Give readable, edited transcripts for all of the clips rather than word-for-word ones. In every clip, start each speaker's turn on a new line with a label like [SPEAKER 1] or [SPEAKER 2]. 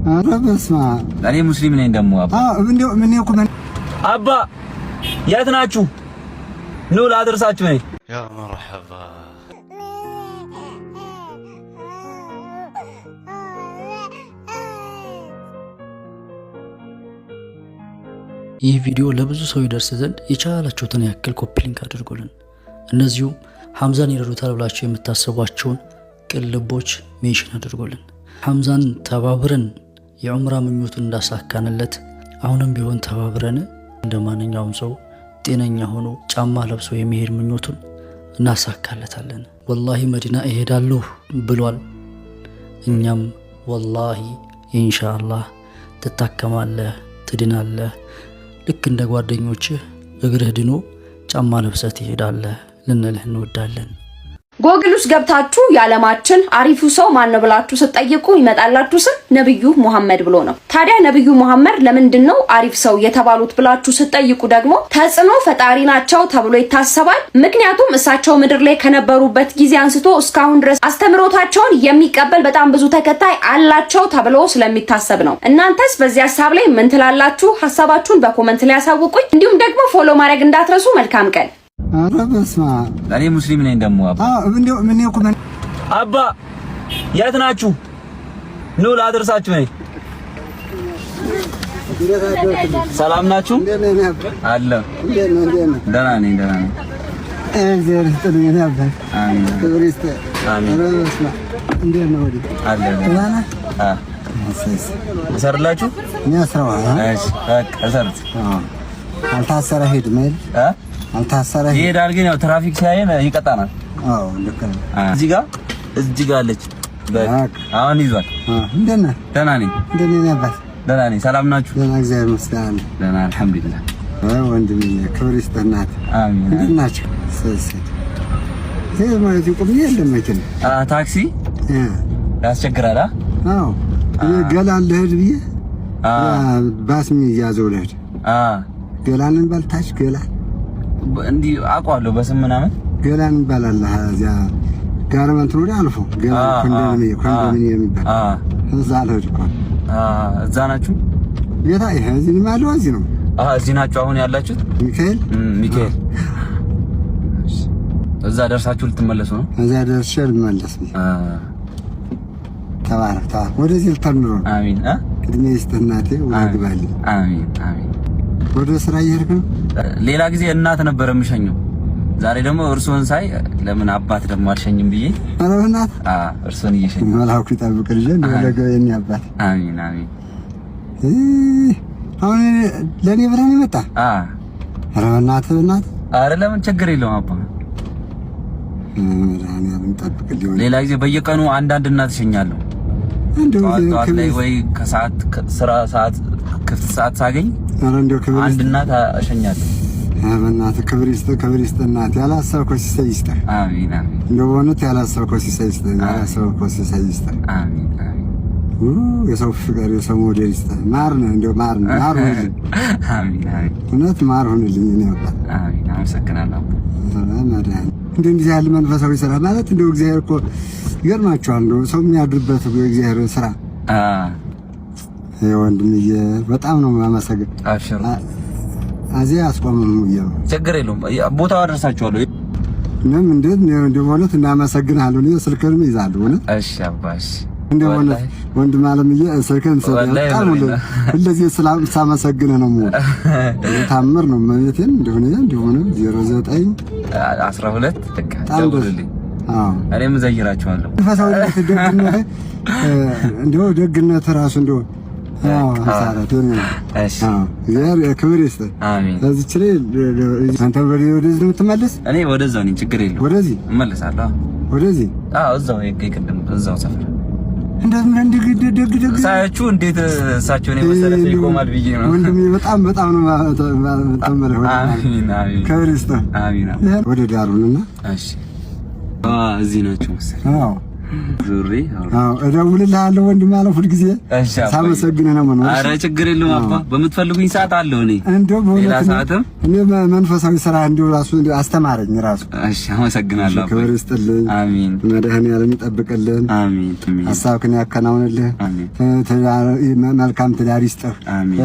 [SPEAKER 1] ኧረ በስመ አብ
[SPEAKER 2] እኔ ሙስሊም ነኝ ደግሞ አባ
[SPEAKER 1] እንደው ምን ይኩ
[SPEAKER 2] አባ የት ናችሁ? ኑ ላድርሳችሁ ነኝ።
[SPEAKER 3] ያ መርሐባ
[SPEAKER 4] ይህ ቪዲዮ ለብዙ ሰው ይደርስ ዘንድ የቻላችሁትን ያክል ኮፒ ሊንክ አድርጉልን። እነዚሁም ሐምዛን ይረዱታል ብላችሁ የምታስቧቸውን ቅልቦች ሜንሽን አድርጉልን። ሐምዛን ተባብረን የዑምራ ምኞቱን እንዳሳካንለት አሁንም ቢሆን ተባብረን እንደማንኛውም ሰው ጤነኛ ሆኖ ጫማ ለብሶ የሚሄድ ምኞቱን እናሳካለታለን። ወላሂ መዲና እሄዳለሁ ብሏል። እኛም ወላሂ ኢንሻአላህ ትታከማለህ፣ ትድናለህ፣ ልክ እንደ ጓደኞችህ እግርህ ድኖ ጫማ ለብሰህ ትሄዳለህ ልንልህ እንወዳለን።
[SPEAKER 5] ጎግል ውስጥ ገብታችሁ የዓለማችን አሪፉ ሰው ማን ነው ብላችሁ ስትጠይቁ ይመጣላችሁ ስም ነብዩ መሐመድ ብሎ ነው። ታዲያ ነብዩ መሐመድ ለምንድነው አሪፍ ሰው የተባሉት ብላችሁ ስትጠይቁ ደግሞ ተጽዕኖ ፈጣሪ ናቸው ተብሎ ይታሰባል። ምክንያቱም እሳቸው ምድር ላይ ከነበሩበት ጊዜ አንስቶ እስካሁን ድረስ አስተምሮታቸውን የሚቀበል በጣም ብዙ ተከታይ አላቸው ተብሎ ስለሚታሰብ ነው። እናንተስ በዚህ ሐሳብ ላይ ምን ትላላችሁ? ሐሳባችሁን በኮሜንት ላይ ያሳውቁኝ። እንዲሁም ደግሞ ፎሎ ማድረግ እንዳትረሱ። መልካም ቀን።
[SPEAKER 1] ኧረ በስመ አብ
[SPEAKER 2] እኔ ሙስሊም ነኝ ደግሞ አባ
[SPEAKER 1] እንደው ምን ይኩ
[SPEAKER 2] አባ የት ናችሁ? ኑ ላድርሳችሁ ነኝ። ሰላም ናችሁ? አለ ደህና ነኝ ደህና ነኝ።
[SPEAKER 1] እግዚአብሔር ይስጥልኝ ነበር።
[SPEAKER 2] አሜን
[SPEAKER 1] ክብሪስት
[SPEAKER 2] አሜን።
[SPEAKER 1] ኧረ በስመ አብ እንዴት ነው ወዲህ
[SPEAKER 2] አለ
[SPEAKER 1] ደህና ነህ?
[SPEAKER 2] እሰርላችሁ?
[SPEAKER 1] የሚያስረዋ
[SPEAKER 2] እሺ በቃ እሰርት።
[SPEAKER 1] አልታሰረ ሄድ ማለት አልታሰረ
[SPEAKER 2] ይሄዳል፣ ግን ያው ትራፊክ ሲያየን ይቀጣናል።
[SPEAKER 1] አዎ ልክ ነው።
[SPEAKER 2] እዚህ ጋር አለች። በቃ አሁን ይዟል።
[SPEAKER 1] እንደት ነህ?
[SPEAKER 2] ደህና ነኝ።
[SPEAKER 1] እንደት ነህ ነበር?
[SPEAKER 2] ደህና ነኝ። ሰላም ናችሁ?
[SPEAKER 1] ደህና እግዚአብሔር ይመስገን።
[SPEAKER 2] ደህና አልሐምዱሊላህ።
[SPEAKER 1] ወንድሜ ክብር ይስጥህ እናት።
[SPEAKER 2] አሜን።
[SPEAKER 1] እንደት ናችሁ? ይሄ ማለት ይቆም የለም መኪና
[SPEAKER 2] ታክሲ ያስቸግራል።
[SPEAKER 1] አዎ ገላን ልሄድ ብዬ ባስሚ እያዘው ልሄድ ገላንን ባልታች ገላን
[SPEAKER 2] እንዲህ አውቀዋለሁ በስም ምናምን ገላን
[SPEAKER 1] ይባላል። እዚያ ጋርመንት ነው አልፎ ኮንዶሚኒየም የሚባል እዛ አልሄድ እኮ።
[SPEAKER 2] እዛ ናችሁ?
[SPEAKER 1] ጌታ ይሄ እዚህ ማለት እዚህ ነው።
[SPEAKER 2] እዚህ ናችሁ አሁን ያላችሁት?
[SPEAKER 1] ሚካኤል
[SPEAKER 2] እዛ ደርሳችሁ ልትመለሱ ነው?
[SPEAKER 1] እዛ ደርሼ ልመለስ ነው። ተባረክ ወደዚህ ልተምሮ።
[SPEAKER 2] አሚን።
[SPEAKER 1] ቅድሜ ይስጥህ እናቴ ወግባልኝ።
[SPEAKER 2] አሚን አሚን።
[SPEAKER 1] ወደ ስራ እየሄድክ ነው?
[SPEAKER 2] ሌላ ጊዜ እናት ነበር የምሸኘው። ዛሬ ደግሞ እርሶን ሳይ ለምን አባት ደግሞ አልሸኝም ብዬ
[SPEAKER 1] ኧረ በእናትህ
[SPEAKER 2] እርሶን እየሸኘሁ
[SPEAKER 1] መልአኩ ይጠብቅልኝ ወለገ የኔ አባት።
[SPEAKER 2] አሚን አሚን።
[SPEAKER 1] አሁን ለኔ ብለህ ነው የመጣህ? ኧረ በእናትህ
[SPEAKER 2] ኧረ ለምን ችግር የለውም አባ።
[SPEAKER 1] ይጠብቅልኝ።
[SPEAKER 2] ሌላ ጊዜ በየቀኑ አንዳንድ እናት እሸኛለሁ። ጠዋት ላይ ወይ ከሰዓት ስራ ሰዓት ክፍት ሰዓት ሳገኝ አንድ እናት እሸኛለሁ።
[SPEAKER 1] በእናትህ ክብር ይስጥህ እናት። ያላሰብከው ሲሳይ ይስጥህ።
[SPEAKER 2] አሚን አሚን።
[SPEAKER 1] እንደው በእውነት ያላሰብከው ሲሳይ ይስጥህ። ያላሰብከው ሲሳይ ይስጥህ።
[SPEAKER 2] አሚን አሚን።
[SPEAKER 1] የሰው ፍቅር የሰው ሞዴል ይስጥህ። ማር ነው እንደው ማር ሁንልኝ። አሚን አሚን። እውነት ማር ሁንልኝ። እኔ አባት
[SPEAKER 2] አሚን። አመሰግናለሁ።
[SPEAKER 1] እንደዚህ ያለ መንፈሳዊ ስራ ማለት እንደው እግዚአብሔር እኮ ይገርማችኋል። እንደው ሰው የሚያድርበት የእግዚአብሔር ስራ ወንድምዬ በጣም ነው የማመሰግን።
[SPEAKER 2] አብሽሩ።
[SPEAKER 1] አዚያ አስቆምም ይየው
[SPEAKER 2] ችግር የለውም። ቦታው አደርሳችኋለሁ።
[SPEAKER 1] ምንም እንደው ማለት እናመሰግናለሁ። ነው ስልክህን ይዛሉ ነው።
[SPEAKER 2] እሺ አባሽ
[SPEAKER 1] እንደው ወንድም አለምዬ ስልክህን ሰጣጣም እንደዚህ ሳመሰግንህ ነው ሞት ታምር ነው ማለቴን እንደሆነ 09
[SPEAKER 2] 12 ደውልልኝ። እኔም ዘይራችኋለሁ።
[SPEAKER 1] ፈሳውነት ደግነት እንደው ደግነት ራሱ እንደው አሳራቱ ነው። እሺ ክብር ይስጥህ። አሜን። እዚች ላይ አንተ ወደዚህ ነው የምትመለስ?
[SPEAKER 2] እኔ ወደዛው ነኝ። ችግር የለውም።
[SPEAKER 1] ወደዚህ
[SPEAKER 2] እመለሳለሁ።
[SPEAKER 1] ወደዚህ
[SPEAKER 2] እዛው ይቀደም እዛው ሰፈር
[SPEAKER 1] ደግ
[SPEAKER 2] ሳያችሁ እንዴት እሳቸውን የመሰለ ሰው ይቆማል ብዬ ነው።
[SPEAKER 1] ወንድሜ በጣም ነው ተመረ። አሜን አሜን። ክብር ይስጥህ። አሜን። ወደ ዳሩንና
[SPEAKER 2] እሺ እዚህ ናቸው መሰለኝ። ዙሪ
[SPEAKER 1] እደውልልሃለሁ ወንድም አለ ሁሉ ጊዜ ሳመሰግንህ ነው መኖር።
[SPEAKER 2] ኧረ ችግር የለውም አባ በምትፈልጉኝ ሰዓት አለሁ እኔ
[SPEAKER 1] እንደው በእውነት እኔ መንፈሳዊ ስራ እንደው ራሱ አስተማረኝ ራሱ።
[SPEAKER 2] እሺ አመሰግናለሁ።
[SPEAKER 1] ክብር ይስጥልኝ።
[SPEAKER 2] አሜን።
[SPEAKER 1] መድኃኒዓለም ይጠብቅልን።
[SPEAKER 2] አሜን።
[SPEAKER 1] ሐሳብህን ያከናውንልህ። መልካም ትዳር ይስጥህ።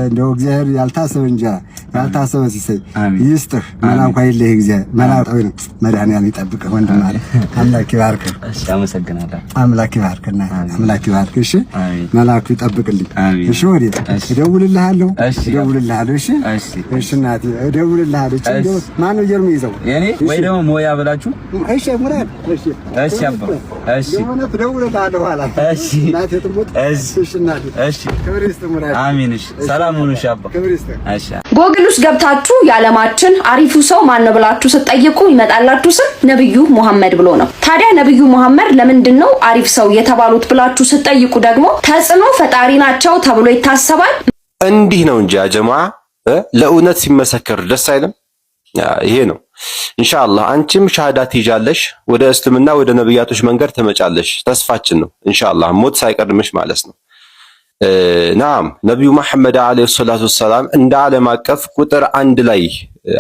[SPEAKER 1] እንደው እግዚአብሔር ያልታሰበ እንጀራ ያልታሰበ ሲሳይ ይስጥህ። መላኩ አይለህ እግዚአብሔር መላጣዊ ነው። መድኃኒዓለም ይጠብቅህ ወንድም አለ። አምላክ ይባርክህ።
[SPEAKER 2] እሺ አመሰግናለሁ።
[SPEAKER 1] አምላክ ይባርክና አምላክ ይባርክህ። እሺ መላኩ ይጠብቅልኝ። እሺ ወዴት እደውልልሃለሁ። እሺ እሺ እናቴ እደውልልሃለሁ። እንደው ማነው ጀርሙ ይዘው
[SPEAKER 2] የኔ ወይ ደግሞ ሞያ ብላችሁ
[SPEAKER 1] እሺ ሙራድ
[SPEAKER 2] እሺ አባ እሺ
[SPEAKER 1] እደውልልሃለሁ ኋላ እሺ እናቴ ትሞት እሺ እናቴ እሺ ክብር ይስጥ ሙራድ
[SPEAKER 2] አሜን። እሺ ሰላም ሁኑ። እሺ አባ
[SPEAKER 1] ክብር ይስጥ።
[SPEAKER 2] እሺ
[SPEAKER 5] ጎግል ውስጥ ገብታችሁ የዓለማችን አሪፉ ሰው ማን ነው ብላችሁ ስትጠይቁ ይመጣላችሁ ስም ነብዩ መሐመድ ብሎ ነው። ታዲያ ነብዩ መሐመድ ለምንድነው አሪፍ ሰው የተባሉት ብላችሁ ስትጠይቁ ደግሞ ተጽዕኖ ፈጣሪ ናቸው ተብሎ ይታሰባል።
[SPEAKER 3] እንዲህ ነው እንጂ አጀማ ለእውነት ሲመሰከር ደስ አይልም። ይሄ ነው ኢንሻአላህ። አንቺም ሻሃዳ ትይዣለሽ፣ ወደ እስልምና ወደ ነብያቶች መንገድ ትመጫለሽ። ተስፋችን ነው ኢንሻአላህ፣ ሞት ሳይቀድምሽ ማለት ነው። ናም ነብዩ መሐመድ አለይሂ ሰላቱ ወሰላም እንደ ዓለም አቀፍ ቁጥር 1 ላይ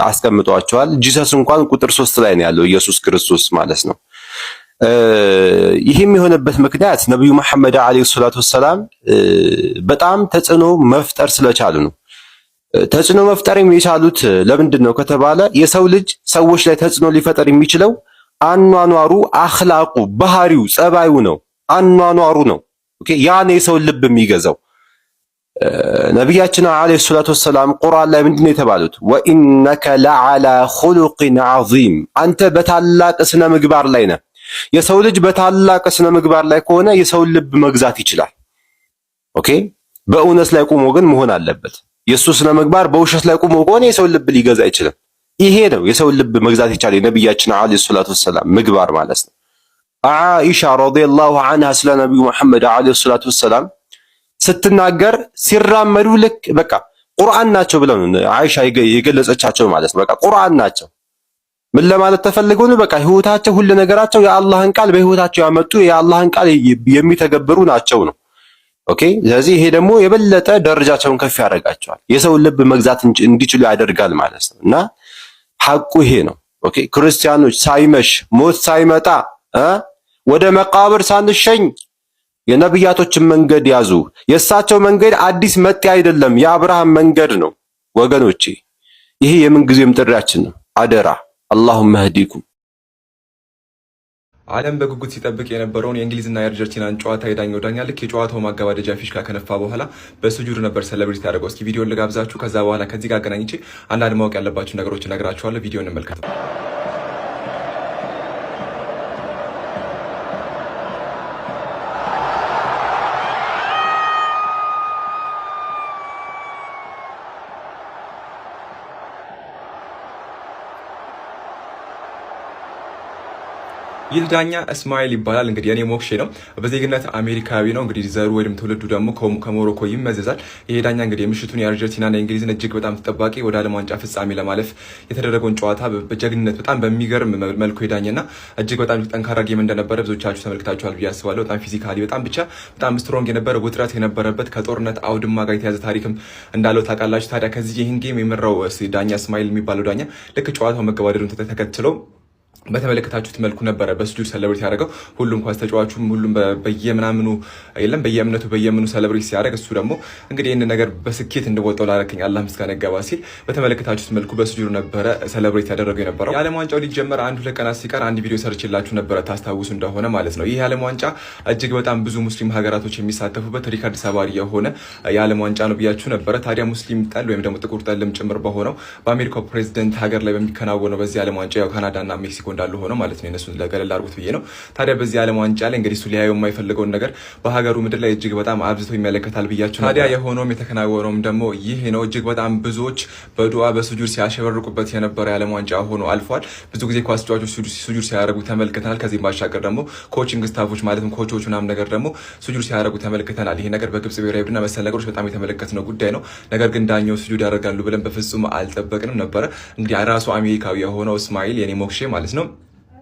[SPEAKER 3] አስቀምጧቸዋል። ጂሰስ እንኳን ቁጥር 3 ላይ ነው ያለው፣ ኢየሱስ ክርስቶስ ማለት ነው። ይህም የሆነበት ምክንያት ነብዩ መሐመድ አለይሂ ሰላቱ ወሰላም በጣም ተጽዕኖ መፍጠር ስለቻሉ ነው። ተጽዕኖ መፍጠር የሚቻሉት ለምንድን ነው ከተባለ የሰው ልጅ ሰዎች ላይ ተጽዕኖ ሊፈጠር የሚችለው አኗኗሩ፣ አኽላቁ፣ ባህሪው፣ ጸባዩ ነው። አኗኗሩ ነው። ኦኬ ያኔ የሰው ልብ የሚገዛው ነብያችን አለይሂ ሰላቱ ወሰላም ቁርአን ላይ ምንድነው የተባሉት? ወኢነከ ለዓላ ኹሉቂን ዐዚም፣ አንተ በታላቅ ስነ ምግባር ላይ ነህ። የሰው ልጅ በታላቅ ስነ ምግባር ላይ ከሆነ የሰው ልብ መግዛት ይችላል። ኦኬ በእውነት ላይ ቆሞ ግን መሆን አለበት። የሱ ስነ ምግባር በውሸት ላይ ቆሞ ከሆነ የሰው ልብ ሊገዛ አይችልም። ይሄ ነው የሰው ልብ መግዛት ይቻላል የነብያችን አለይሂ ሰላቱ ወሰላም ምግባር ማለት ነው። አኢሻ ረዲየላሁ ዐንሃ ስለ ነብዩ መሐመድ አለይሂ ሰላቱ ወሰላም ስትናገር ሲራመዱ ልክ በቃ ቁርአን ናቸው ብለው አይሻ የገለጸቻቸው ማለት ነው። በቃ ቁርአን ናቸው። ምን ለማለት ተፈልገው ነው? በቃ ህይወታቸው ሁሉ ነገራቸው የአላህን ቃል በህይወታቸው ያመጡ የአላህን ቃል የሚተገብሩ ናቸው ነው። ኦኬ ስለዚህ ይሄ ደግሞ የበለጠ ደረጃቸውን ከፍ ያደርጋቸዋል፣ የሰው ልብ መግዛት እንዲችሉ ያደርጋል ማለት ነው። እና ሐቁ ይሄ ነው። ኦኬ ክርስቲያኖች ሳይመሽ ሞት ሳይመጣ ወደ መቃብር ሳንሸኝ የነብያቶችን መንገድ ያዙ። የእሳቸው መንገድ አዲስ መጤ አይደለም፣ የአብርሃም መንገድ ነው ወገኖቼ። ይሄ የምንጊዜም ጥሪያችን ነው። አደራ አላሁመ ህዲኩም።
[SPEAKER 6] ዓለም በጉጉት ሲጠብቅ የነበረውን የእንግሊዝና የአርጀንቲናን ጨዋታ የዳኛው ዳኛ ልክ የጨዋታው ማገባደጃ ፊሽካ ከነፋ በኋላ በስጁድ ነበር ሴሌብሬት ያደረገው። እስኪ ቪዲዮን ልጋብዛችሁ። ከዛ በኋላ ከዚህ ጋር አገናኝቼ አንዳንድ ማወቅ ያለባችሁ ነገሮች እነግራችኋለሁ። ቪዲዮን እንመልከተው። ይህ ዳኛ እስማኤል ይባላል። እንግዲህ የኔ ሞክሼ ነው። በዜግነት አሜሪካዊ ነው። እንግዲህ ዘሩ ወይም ትውልዱ ደግሞ ከሞሮኮ ይመዘዛል። ይሄ ዳኛ እንግዲህ የምሽቱን የአርጀንቲናና የእንግሊዝን እጅግ በጣም ተጠባቂ ወደ ዓለም ዋንጫ ፍጻሜ ለማለፍ የተደረገውን ጨዋታ በጀግንነት በጣም በሚገርም መልኩ የዳኘና እጅግ በጣም ጠንካራ ጌም እንደነበረ ብዙዎቻችሁ ተመልክታችኋል ብዬ አስባለሁ። በጣም ፊዚካሊ በጣም ስትሮንግ የነበረ ውጥረት የነበረበት ከጦርነት አውድማ ጋር የተያዘ ታሪክም እንዳለው ታውቃላችሁ። ታዲያ ከዚህ ይህን ጌም የመራው ዳኛ እስማኤል የሚባለው ዳኛ ልክ ጨዋታው መገባደዱን ተከትለው በተመለከታችሁት መልኩ ነበረ በስጁድ ሴሌብሬት ያደረገው። ሁሉም ኳስ ተጫዋቹም ሁሉም በየምናምኑ የለም በየእምነቱ በየምኑ ሴሌብሬት ሲያደርግ እሱ ደግሞ እንግዲህ ይህን ነገር በስኬት እንደወጣው ላረከኝ አላህ ምስጋና ይገባ ሲል በተመለከታችሁት መልኩ በስጁድ ነበረ ሴሌብሬት ያደረገው የነበረው። የዓለም ዋንጫው ሊጀመር 1-2 ቀናት ሲቀር አንድ ቪዲዮ ሰርችላችሁ ነበረ ታስታውሱ እንደሆነ ማለት ነው። ይህ የዓለም ዋንጫ እጅግ በጣም ብዙ ሙስሊም ሀገራቶች የሚሳተፉበት ሪካርድ ሰባሪ የሆነ የዓለም ዋንጫ ነው ብያችሁ ነበረ። ታዲያ ሙስሊም ጠል ወይም ደግሞ ጥቁር ጠልም ጭምር በሆነው በአሜሪካው ፕሬዚደንት ሀገር ላይ በሚከናወነው በዚህ የዓለም ዋንጫ ያው ካናዳና ሜክሲኮ እንዳሉ ሆኖ ማለት ነው። እነሱን ለገለል አድርጉት ብዬ ነው። ታዲያ በዚህ ዓለም ዋንጫ ላይ እንግዲህ እሱ ሊያየው የማይፈልገውን ነገር በሀገሩ ምድር ላይ እጅግ በጣም አብዝቶ ይመለከታል ብያችሁ። ታዲያ የሆነውም የተከናወነውም ደግሞ ይህ ነው። እጅግ በጣም ብዙዎች በዱዓ በሱጁድ ሲያሸበርቁበት የነበረ የዓለም ዋንጫ ሆኖ አልፏል። ብዙ ጊዜ ኳስ ተጫዋቾች ሱጁድ ሲያደርጉ ተመልክተናል። ከዚህም ባሻገር ደግሞ ኮቺንግ ስታፎች ማለትም ኮቾቹ ምናምን ነገር ደግሞ ሱጁድ ሲያደርጉ ተመልክተናል። ይሄ ነገር በግብጽ ብሔራዊ ቡድንና መሰል ነገሮች በጣም የተመለከትነው ጉዳይ ነው። ነገር ግን ዳኛው ሱጁድ ያደርጋሉ ብለን በፍጹም አልጠበቅንም ነበረ። እንግዲህ ራሱ አሜሪካዊ የሆነው እስማኤል የኔ ሞክሼ ማለት ነው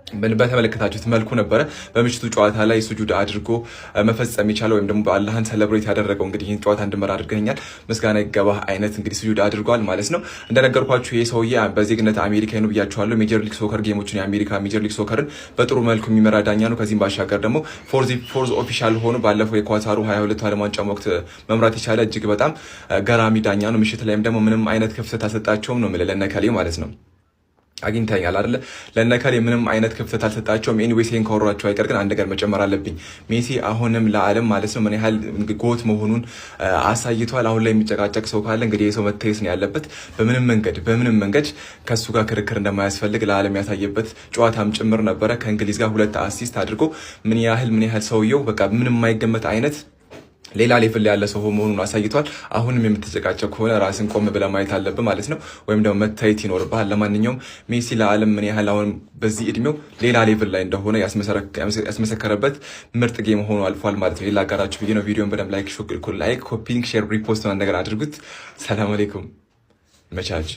[SPEAKER 6] በተመለከታችሁት መልኩ ነበረ በምሽቱ ጨዋታ ላይ ሱጁድ አድርጎ መፈጸም የቻለው ወይም ደግሞ በአላህን ሰለብሬት ያደረገው። እንግዲህ ይህን ጨዋታ እንድመራ አድርገኛል ምስጋና ይገባህ አይነት እንግዲህ ሱጁድ አድርጓል ማለት ነው። እንደነገርኳችሁ ይሄ ሰውዬ በዜግነት አሜሪካዊ ነው ብያችኋለሁ። ሜጀር ሊግ ሶከር ጌሞችን የአሜሪካ ሜጀር ሊግ ሶከርን በጥሩ መልኩ የሚመራ ዳኛ ነው። ከዚህም ባሻገር ደግሞ ፎርዝ ኦፊሻል ሆኖ ባለፈው የኳታሩ 22 ዓለም ዋንጫ ወቅት መምራት የቻለ እጅግ በጣም ገራሚ ዳኛ ነው። ምሽት ላይም ደግሞ ምንም አይነት ክፍተት አልሰጣቸውም ነው የምልህ ለነከሌ ማለት ነው። አግኝተኛል አይደለ? ለነከሌ ምንም አይነት ክፍተት አልሰጣቸውም። ኤኒዌይስ ይሄን ካወራቸው አይቀር ግን አንድ ነገር መጨመር አለብኝ። ሜሲ አሁንም ለዓለም ማለት ነው ምን ያህል ጎት መሆኑን አሳይቷል። አሁን ላይ የሚጨቃጨቅ ሰው ካለ እንግዲህ የሰው መታየት ነው ያለበት። በምንም መንገድ ከሱ ጋር ክርክር እንደማያስፈልግ ለዓለም ያሳየበት ጨዋታም ጭምር ነበረ። ከእንግሊዝ ጋር 2 አሲስት አድርጎ ምን ያህል ሰውየው በቃ ምንም የማይገመት አይነት ሌላ ሌቭል ያለ ሰው መሆኑን አሳይቷል። አሁንም የምትጨቃጨቅ ከሆነ ራስን ቆም ብለህ ማየት አለብህ ማለት ነው፣ ወይም ደግሞ መታየት ይኖርብሃል። ለማንኛውም ሜሲ ለዓለም ምን ያህል አሁን በዚህ እድሜው ሌላ ሌቭል ላይ እንደሆነ ያስመሰከረበት ምርጥ ጌም ሆኖ አልፏል ማለት ነው። ሌላ አጋራችሁ ብዬ ነው። ቪዲዮን በደንብ ላይክ፣ ኮፒ ሊንክ፣ ሼር፣ ሪፖስት ነው ነገር አድርጉት። ሰላም አለይኩም መቻች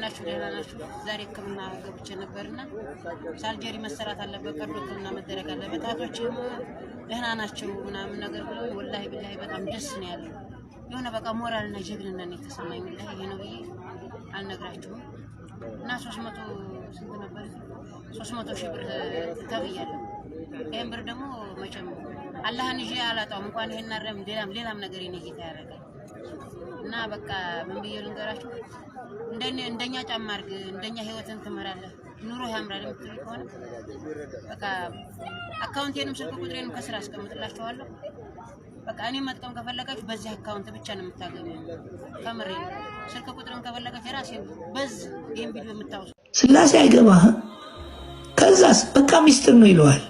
[SPEAKER 7] ናችሁ ደህና ናችሁ? ዛሬ ሕክምና ገብቼ ነበርና ሳርጀሪ መሰራት አለበት፣ ቀዶ ሕክምና መደረግ አለበት። ጣቶችም ደህና ናቸው ምናምን ነገር ብለው ወላሂ ቢላሂ በጣም ደስ ነው ያለው። የሆነ በቃ ሞራልና ጀግንነት ነው የተሰማኝ። ወላሂ ይሄ ነው ብዬ አልነግራችሁም። እና 300 ስንት ነበር? 300 ሺህ ብር ተብያለሁ። ይሄን ብር ደግሞ መቼም አላህን ይዤ አላጣውም። እንኳን ይሄን አረም ሌላም ነገር የኔ ጌታ ያደርጋል። እና በቃ ምን ብዬ ልንገራችሁ፣ እንደኛ ጫማ አድርግ፣ እንደኛ ህይወትን ትመራለህ፣ ኑሮ ያምራል የምትል ከሆነ በቃ አካውንቴንም ስልክ ቁጥሬንም ከስራ አስቀምጥላችኋለሁ። በቃ እኔ መጥቀም ከፈለጋችሁ በዚህ አካውንት ብቻ ነው የምታገኙ። ከምሬ ስልክ ቁጥርን ከፈለጋችሁ የራሴ በዝ ይሄን ቪዲዮ የምታውሱ
[SPEAKER 8] ስላሴ አይገባህም። ከዛስ በቃ ሚስጥር ነው ይለዋል።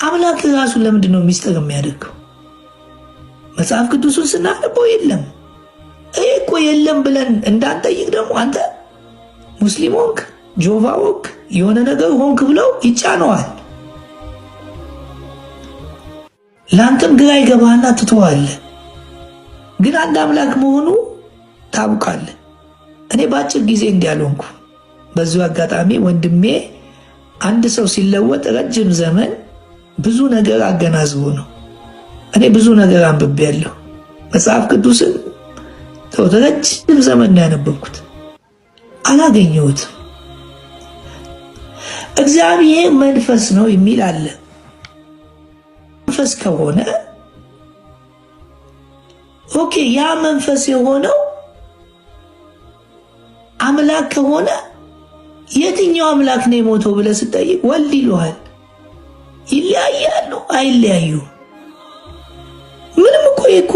[SPEAKER 8] አምላክ ራሱ ለምንድን ነው ሚስጥር የሚያደርገው? መጽሐፍ ቅዱስን ስናነበው የለም ይሄ እኮ የለም ብለን እንዳንጠይቅ ደግሞ አንተ ሙስሊም ሆንክ ጆቫ ሆንክ የሆነ ነገር ሆንክ ብለው ይጫነዋል። ለአንተም ግራ ይገባህና ትተዋለህ። ግን አንድ አምላክ መሆኑ ታውቃለህ። እኔ በአጭር ጊዜ እንዲያልሆንኩ በዚሁ አጋጣሚ ወንድሜ አንድ ሰው ሲለወጥ ረጅም ዘመን ብዙ ነገር አገናዝቦ ነው። እኔ ብዙ ነገር አንብቤያለሁ። መጽሐፍ ቅዱስን ረጅም ዘመን ነው ያነበብኩት፣ አላገኘሁትም። እግዚአብሔር መንፈስ ነው የሚል አለ። መንፈስ ከሆነ ኦኬ፣ ያ መንፈስ የሆነው አምላክ ከሆነ የትኛው አምላክ ነው የሞተው ብለህ ስጠይቅ ወልድ ይሉሃል። ይለያያሉ? አይለያዩ። ምንም እኮ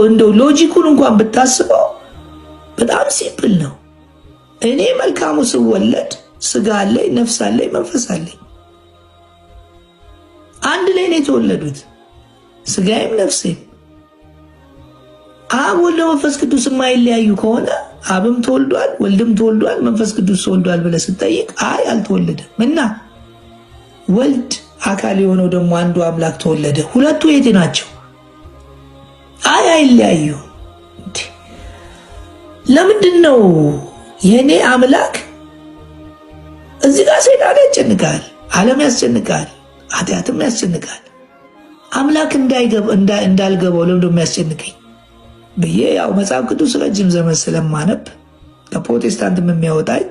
[SPEAKER 8] እንደው ሎጂኩን እንኳን ብታስበው በጣም ሲምፕል ነው። እኔ መልካሙ ስወለድ ስጋ አለኝ፣ ነፍስ አለኝ፣ መንፈስ አለኝ። አንድ ላይ ነው የተወለዱት ስጋዬም ነፍሴም። አብ ወልድ መንፈስ ቅዱስ የማይለያዩ ከሆነ አብም ተወልዷል፣ ወልድም ተወልዷል፣ መንፈስ ቅዱስ ተወልዷል ብለህ ስትጠይቅ አይ አልተወለደም። እና ወልድ አካል የሆነው ደግሞ አንዱ አምላክ ተወለደ። ሁለቱ የት ናቸው? አይ አይለያዩ። ለምንድን ነው የኔ አምላክ እዚህ ጋር ሰይጣን ያስጨንቃል፣ ዓለም ያስጨንቃል፣ ኃጢአትም ያስጨንቃል። አምላክ እንዳልገባው ለምን ደሞ ያስጨንቀኝ ብዬ ያው መጽሐፍ ቅዱስ ረጅም ዘመን ስለማነብ ከፕሮቴስታንትም የሚያወጣኝ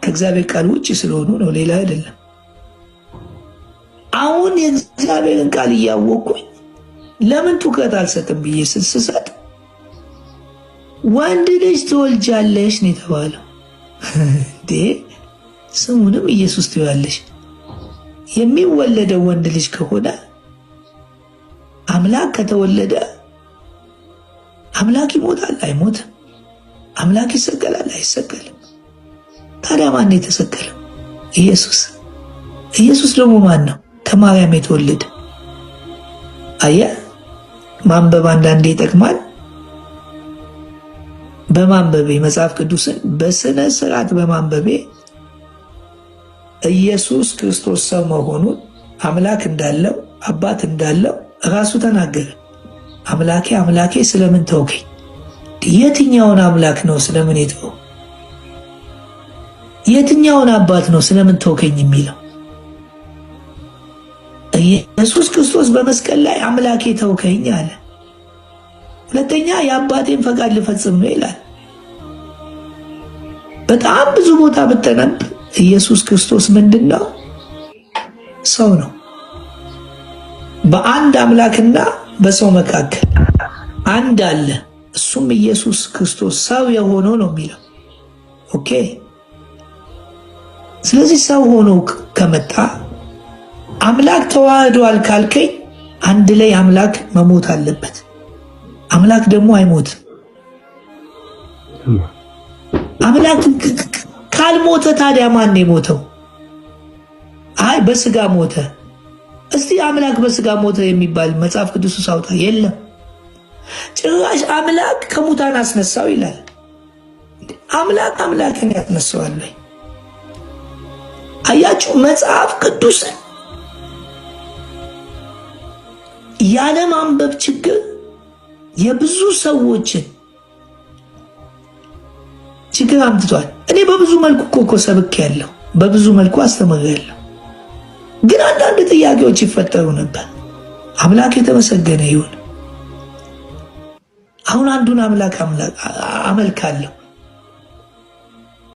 [SPEAKER 8] ከእግዚአብሔር ቃል ውጭ ስለሆኑ ነው፣ ሌላ አይደለም። አሁን የእግዚአብሔርን ቃል እያወቅኩኝ ለምን ትኩረት አልሰጥም ብዬ ስሰጥ ወንድ ልጅ ትወልጃለሽ ነው የተባለው። እንዴ ስሙንም ኢየሱስ ትይዋለሽ። የሚወለደው ወንድ ልጅ ከሆነ አምላክ ከተወለደ አምላክ ይሞታል? አይሞትም። አምላክ ይሰቀላል? አይሰቀልም። ታዲያ ማን ነው የተሰቀለው? ኢየሱስ። ኢየሱስ ደግሞ ማን ነው? ከማርያም የተወለደ። አየህ፣ ማንበብ አንዳንዴ ይጠቅማል። በማንበቤ መጽሐፍ ቅዱስን በስነ ስርዓት በማንበቤ ኢየሱስ ክርስቶስ ሰው መሆኑን አምላክ እንዳለው አባት እንዳለው ራሱ ተናገረ። አምላኬ አምላኬ ስለምን ተውከኝ? የትኛውን አምላክ ነው ስለምን የተወው? የትኛውን አባት ነው ስለምን ተውከኝ የሚለው? ኢየሱስ ክርስቶስ በመስቀል ላይ አምላኬ ተውከኝ አለ። ሁለተኛ የአባቴን ፈቃድ ልፈጽም ነው ይላል። በጣም ብዙ ቦታ ብትነብ ኢየሱስ ክርስቶስ ምንድነው? ሰው ነው። በአንድ አምላክና በሰው መካከል አንድ አለ፣ እሱም ኢየሱስ ክርስቶስ ሰው የሆነው ነው የሚለው። ኦኬ። ስለዚህ ሰው ሆኖ ከመጣ አምላክ ተዋህዷል ካልከኝ አንድ ላይ አምላክ መሞት አለበት። አምላክ ደግሞ አይሞትም። አምላክ ካልሞተ ታዲያ ማን የሞተው? አይ በስጋ ሞተ። እስቲ አምላክ በስጋ ሞተ የሚባል መጽሐፍ ቅዱስ ውስጥ አውጣ። የለም። ጭራሽ አምላክ ከሙታን አስነሳው ይላል። አምላክ አምላክን ያስነሳዋል ወይ? አያችሁ፣ መጽሐፍ ቅዱስን ያለ ማንበብ ችግር የብዙ ሰዎችን ችግር አምጥቷል። እኔ በብዙ መልኩ እኮ ሰብኬያለሁ፣ በብዙ መልኩ አስተምሬያለሁ። ግን አንዳንድ ጥያቄዎች ይፈጠሩ ነበር። አምላክ የተመሰገነ ይሁን። አሁን አንዱን አምላክ አመልካለሁ።